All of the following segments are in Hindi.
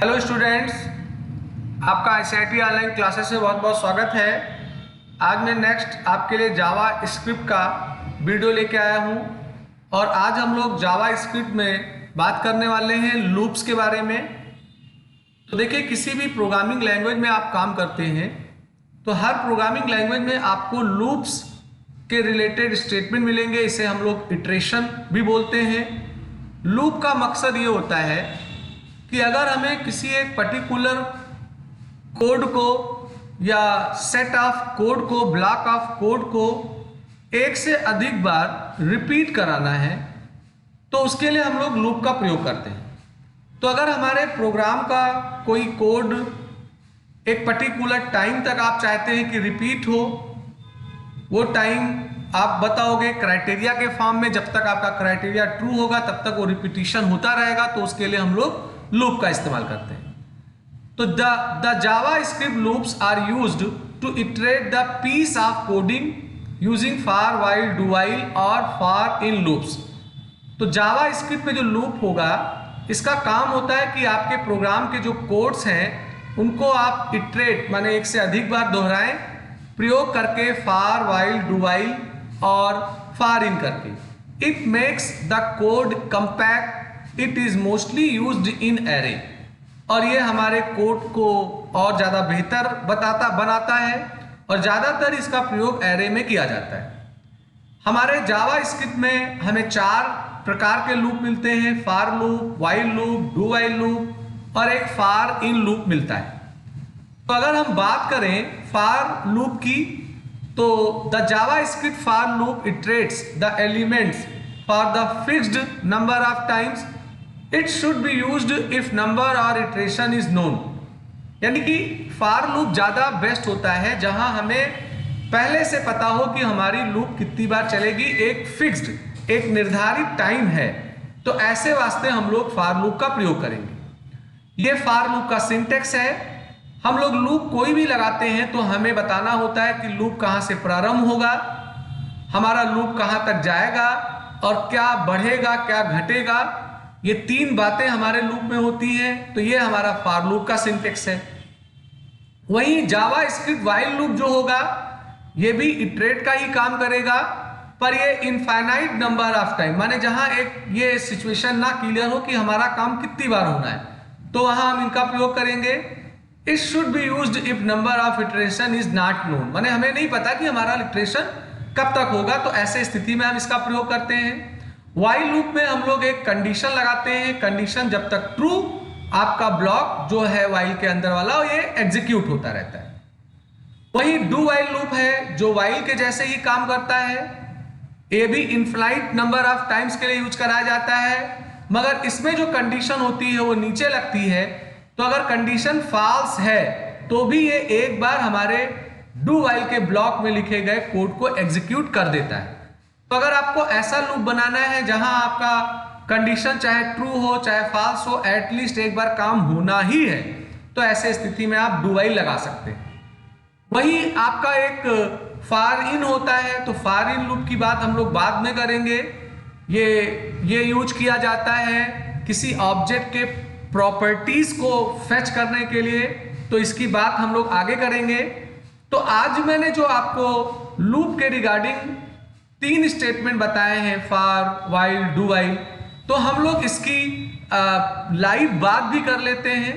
हेलो स्टूडेंट्स, आपका ICIT ऑनलाइन क्लासेस में बहुत बहुत स्वागत है। आज मैं नेक्स्ट आपके लिए जावा स्क्रिप्ट का वीडियो लेके आया हूँ और आज हम लोग जावा स्क्रिप्ट में बात करने वाले हैं लूप्स के बारे में। तो देखिए, किसी भी प्रोग्रामिंग लैंग्वेज में आप काम करते हैं तो हर प्रोग्रामिंग लैंग्वेज में आपको लूप्स के रिलेटेड स्टेटमेंट मिलेंगे। इसे हम लोग इटरेशन भी बोलते हैं। लूप का मकसद ये होता है कि अगर हमें किसी एक पर्टिकुलर कोड को या सेट ऑफ कोड को, ब्लॉक ऑफ कोड को एक से अधिक बार रिपीट कराना है तो उसके लिए हम लोग लूप का प्रयोग करते हैं। तो अगर हमारे प्रोग्राम का कोई कोड एक पर्टिकुलर टाइम तक आप चाहते हैं कि रिपीट हो, वो टाइम आप बताओगे क्राइटेरिया के फॉर्म में। जब तक आपका क्राइटेरिया ट्रू होगा तब तक वो रिपीटिशन होता रहेगा, तो उसके लिए हम लोग लूप का इस्तेमाल करते हैं। तो the JavaScript loops are used to iterate the piece of coding using for, while, do while और फॉर इन लूप्स। तो जावा स्क्रिप्ट में जो लूप होगा, इसका काम होता है कि आपके प्रोग्राम के जो कोड्स हैं उनको आप इटरेट माने एक से अधिक बार दोहराएं, प्रयोग करके फॉर, व्हाइल, डू व्हाइल और फॉर इन करके। It makes the code compact. It is mostly used in array, और ये हमारे कोड को और ज़्यादा बेहतर बनाता है और ज़्यादातर इसका प्रयोग एरे में किया जाता है। हमारे जावा स्क्रिप्ट में हमें 4 प्रकार के लूप मिलते हैं: for loop, while loop, do while loop और एक फॉर इन लूप मिलता है। तो अगर हम बात करें फॉर लूप की, तो the JavaScript for loop iterates the elements for the fixed number of times. It should be used if number और इटरेशन इज नोन। यानी कि फॉर लूप ज़्यादा बेस्ट होता है जहां हमें पहले से पता हो कि हमारी लूप कितनी बार चलेगी, एक फिक्स्ड, एक निर्धारित टाइम है। तो ऐसे वास्ते हम लोग फॉर लूप का प्रयोग करेंगे। ये फॉर लूप का सिंटेक्स है। हम लोग लूप कोई भी लगाते हैं तो हमें बताना होता है कि लूप कहाँ से प्रारंभ होगा, हमारा लूप कहाँ तक जाएगा और क्या बढ़ेगा, क्या घटेगा। ये 3 बातें हमारे लूप में होती हैं। तो ये हमारा फॉर लूप का सिंटेक्स है। वहीं जावा स्क्रिप्ट व्हाइल लूप जो होगा, ये भी इटरेट का ही काम करेगा, पर ये इनफाइनाइट नंबर ऑफ टाइम, माने जहां एक ये सिचुएशन ना क्लियर हो कि हमारा काम कितनी बार होना है, तो वहां हम इनका प्रयोग करेंगे। It should be used if number of iteration is not known, माने हमें नहीं पता कि हमारा इटरेशन कब तक होगा, तो ऐसे स्थिति में हम इसका प्रयोग करते हैं। व्हाइल लूप में हम लोग एक कंडीशन लगाते हैं। कंडीशन जब तक ट्रू, आपका ब्लॉक जो है व्हाइल के अंदर वाला, ये एग्जीक्यूट होता रहता है। वही डू व्हाइल लूप है जो व्हाइल के जैसे ही काम करता है। ये भी इनफाइनाइट नंबर ऑफ टाइम्स के लिए यूज कराया जाता है, मगर इसमें जो कंडीशन होती है वो नीचे लगती है। तो अगर कंडीशन फॉल्स है तो भी ये एक बार हमारे डू व्हाइल के ब्लॉक में लिखे गए कोड को एग्जीक्यूट कर देता है। तो अगर आपको ऐसा लूप बनाना है जहां आपका कंडीशन चाहे ट्रू हो चाहे फॉल्स हो, एटलीस्ट एक बार काम होना ही है, तो ऐसे स्थिति में आप डू व्हाइल लगा सकते हैं। वही आपका एक फॉर इन होता है। तो फॉर इन लूप की बात हम लोग बाद में करेंगे। ये यूज किया जाता है किसी ऑब्जेक्ट के प्रॉपर्टीज को फेच करने के लिए, तो इसकी बात हम लोग आगे करेंगे। तो आज मैंने जो आपको लूप के रिगार्डिंग 3 स्टेटमेंट बताए हैं, फॉर, व्हाइल, डू व्हाइल, तो हम लोग इसकी लाइव बात भी कर लेते हैं।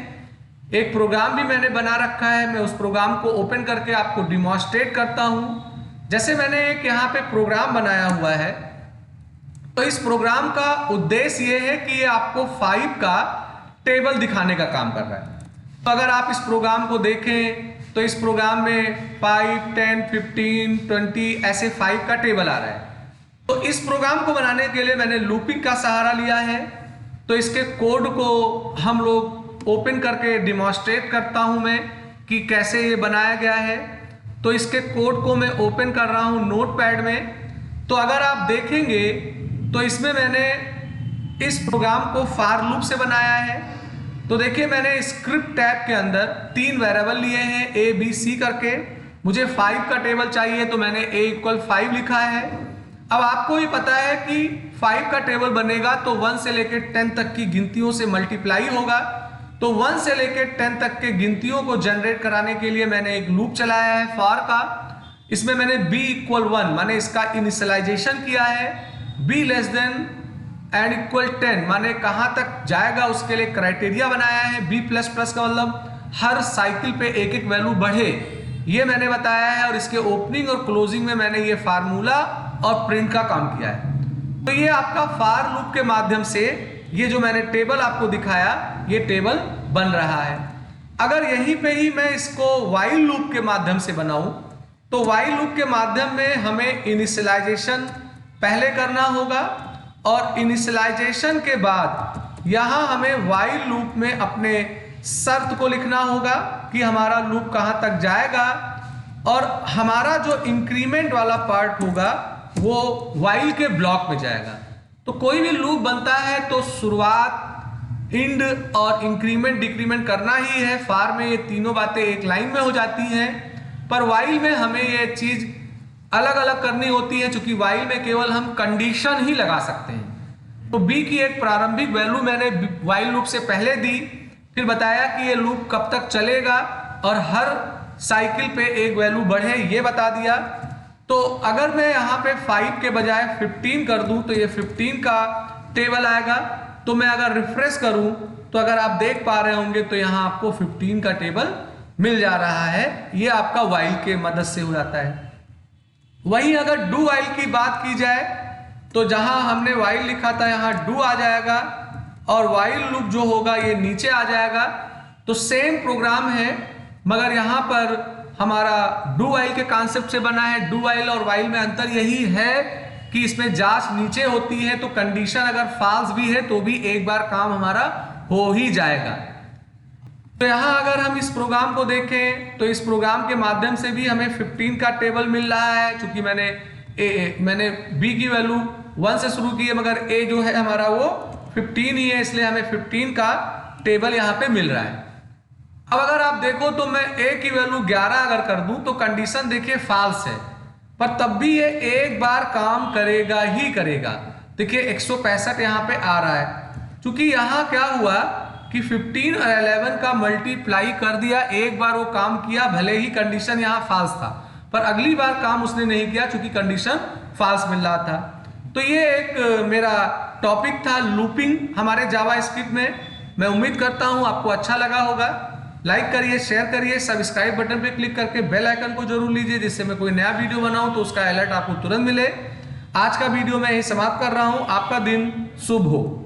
एक प्रोग्राम भी मैंने बना रखा है, मैं उस प्रोग्राम को ओपन करके आपको डिमॉन्स्ट्रेट करता हूं। जैसे मैंने एक यहाँ पे प्रोग्राम बनाया हुआ है, तो इस प्रोग्राम का उद्देश्य ये है कि ये आपको 5 का टेबल दिखाने का काम कर रहा है। तो अगर आप इस प्रोग्राम को देखें तो इस प्रोग्राम में 5, 10, 15, 20 ऐसे 5 का टेबल आ रहा है। तो इस प्रोग्राम को बनाने के लिए मैंने लूपिंग का सहारा लिया है। तो इसके कोड को हम लोग ओपन करके डिमॉन्स्ट्रेट करता हूं मैं कि कैसे ये बनाया गया है। तो इसके कोड को मैं ओपन कर रहा हूं नोटपैड में। तो अगर आप देखेंगे तो इसमें मैंने इस प्रोग्राम को फॉर लूप से बनाया है। तो देखिए, मैंने स्क्रिप्ट टैब के अंदर 3 वेरिएबल लिए हैं, A, B, C करके। मुझे 5 का टेबल चाहिए तो मैंने A = 5 लिखा है। अब आपको भी पता है कि 5 का टेबल बनेगा तो 1 से लेकर 10 तक की गिनतियों से मल्टीप्लाई होगा। तो 1 से लेकर 10 तक के गिनतियों को जनरेट कराने के लिए मैंने एक लूप चलाया है फॉर का। इसमें मैंने b = 1 माने इसका इनिशियलाइजेशन किया है, b less than and equal 10 माने कहां तक जाएगा उसके लिए क्राइटेरिया बनाया है। b++ का मतलब हर साइकिल पे एक एक वैल्यू बढ़े, ये मैंने बताया है। और इसके ओपनिंग और क्लोजिंग में मैंने ये फार्मूला और प्रिंट का काम किया है। तो ये आपका फॉर लूप के माध्यम से ये जो मैंने टेबल आपको दिखाया, ये टेबल बन रहा है। अगर यहीं पे ही मैं इसको व्हाइल लूप के माध्यम से बनाऊं, तो व्हाइल लूप के माध्यम में हमें इनिशियलाइजेशन पहले करना होगा और इनिशियलाइजेशन के बाद यहां हमें व्हाइल लूप में अपने शर्त को लिखना होगा कि हमारा लूप कहां तक जाएगा, और हमारा जो इंक्रीमेंट वाला पार्ट होगा वो व्हाइल के ब्लॉक में जाएगा। तो कोई भी लूप बनता है तो शुरुआत, इंड और इंक्रीमेंट डिक्रीमेंट करना ही है। फॉर में ये तीनों बातें एक लाइन में हो जाती हैं, पर व्हाइल में हमें ये चीज अलग अलग करनी होती है, क्योंकि व्हाइल में केवल हम कंडीशन ही लगा सकते हैं। तो बी की एक प्रारंभिक वैल्यू मैंने व्हाइल लूप से पहले दी, फिर बताया कि ये लूप कब तक चलेगा और हर साइकिल पे एक वैल्यू बढ़े, ये बता दिया। तो अगर मैं यहाँ पे 5 के बजाय 15 कर दूं तो ये 15 का टेबल आएगा। तो मैं अगर रिफ्रेश करूं तो अगर आप देख पा रहे होंगे तो यहाँ आपको 15 का टेबल मिल जा रहा है। ये आपका व्हाइल के मदद से हो जाता है। वहीं अगर डू व्हाइल की बात की जाए तो जहां हमने व्हाइल लिखा था यहाँ डू आ जाएगा और व्हाइल लूप जो होगा ये नीचे आ जाएगा। तो सेम प्रोग्राम है, मगर यहाँ पर हमारा डू व्हाइल के कॉन्सेप्ट से बना है। डू व्हाइल और व्हाइल में अंतर यही है कि इसमें जांच नीचे होती है, तो कंडीशन अगर फॉल्स भी है तो भी एक बार काम हमारा हो ही जाएगा। तो यहाँ अगर हम इस प्रोग्राम को देखें तो इस प्रोग्राम के माध्यम से भी हमें 15 का टेबल मिल रहा है, क्योंकि मैंने b की वैल्यू 1 से शुरू की है, मगर a जो है हमारा वो 15 ही है, इसलिए हमें 15 का टेबल यहाँ पे मिल रहा है। अब अगर आप देखो तो मैं a की वैल्यू 11 अगर कर दूं तो कंडीशन देखिए फॉल्स है, पर तब भी ये एक बार काम करेगा ही करेगा। देखिए 165 यहाँ पे आ रहा है, क्योंकि यहाँ क्या हुआ कि 15 और 11 का मल्टीप्लाई कर दिया, एक बार वो काम किया, भले ही कंडीशन यहाँ फॉल्स था, पर अगली बार काम उसने नहीं किया क्योंकि कंडीशन फॉल्स मिल रहा था। तो ये एक मेरा टॉपिक था लूपिंग हमारे जावा स्क्रिप्ट में। मैं उम्मीद करता हूँ आपको अच्छा लगा होगा। लाइक करिए, शेयर करिए, सब्सक्राइब बटन पे क्लिक करके बेल आइकन को जरूर लीजिए, जिससे मैं कोई नया वीडियो बनाऊं तो उसका अलर्ट आपको तुरंत मिले। आज का वीडियो मैं यही समाप्त कर रहा हूं। आपका दिन शुभ हो।